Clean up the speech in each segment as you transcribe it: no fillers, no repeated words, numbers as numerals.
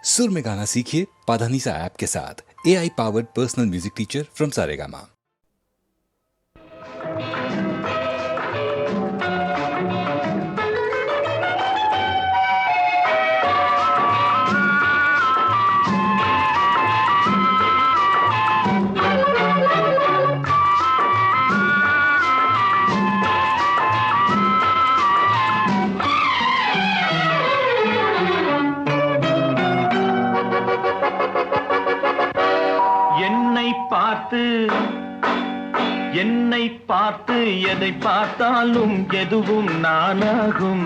सुर में गाना सीखिए पाधानीसा ऐप के साथ। AI powered personal music teacher from Saregama. என்னை பார்த்து எதை பார்த்தாலும் எதுவும் நானாகும்.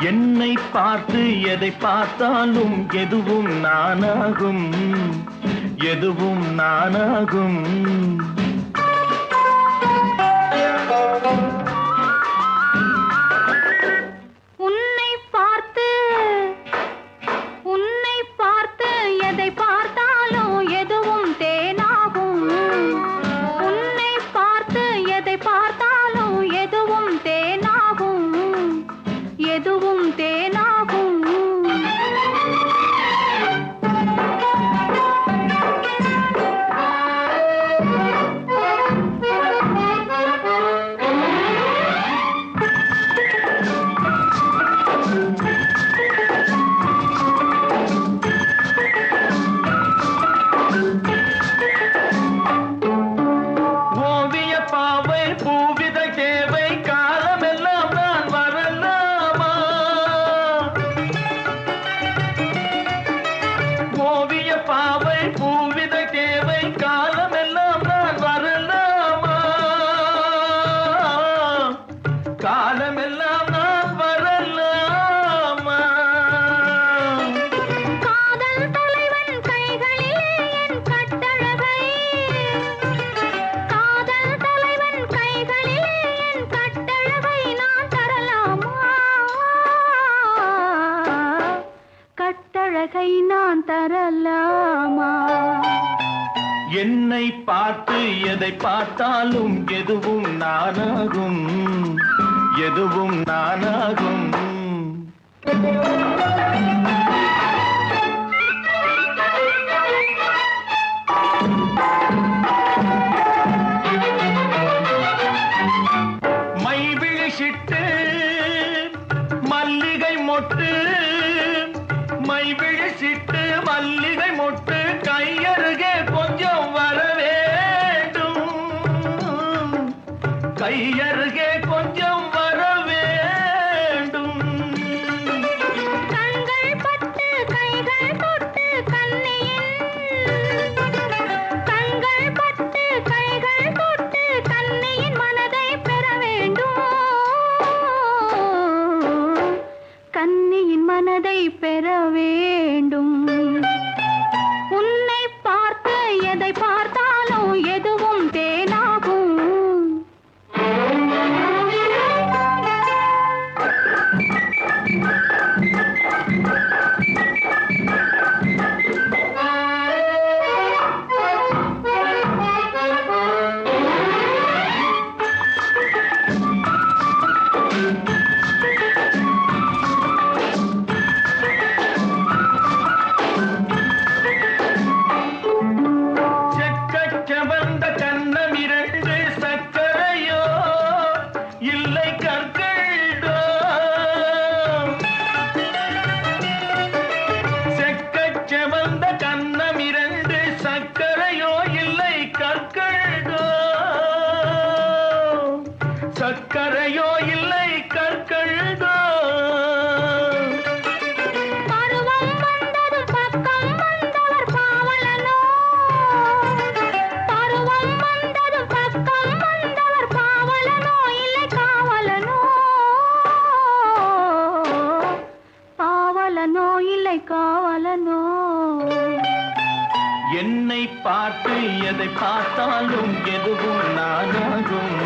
என்னை பார்த்து எதை பார்த்தாலும் எதுவும் நானாகும். எதுவும் நானாகும். என்னை பார்த்து எதை பார்த்தாலும் எதுவும் நானாகும். எதுவும் நானாகும். மை விழிச்சிட்டு மல்லிகை மொட்டு, மை விழிச்சிட்டு மல்லிகை மொட்டு கையருகே கொஞ்சம் வர வேண்டும். கையருகே கொஞ்சம் வர வேண்டும். கண்கள் பட்டு கைகள் தொட்டு கண்ணியின், கண்கள் பட்டு கைகள் தொட்டு கண்ணியின் மனதை பெற வேண்டும். கண்ணியின் மனதை பெற வேண்டும். உன்னை பார்த்து எதை பார்த்தாலும் எதுவும் தேனாகும். சக்கரையோ இல்லை கற்கள்தோ. பருவம் வந்தது பக்கம் வந்தவர் பாவலனோ. பருவம் வந்தது பக்கம் வந்தவர் பாவலனோ இல்லை காவலனோ. பாவலனோ இல்லை காவலனோ. என்னை பார்த்து எதை பார்த்தாலும் எதுவும் நானாகும்.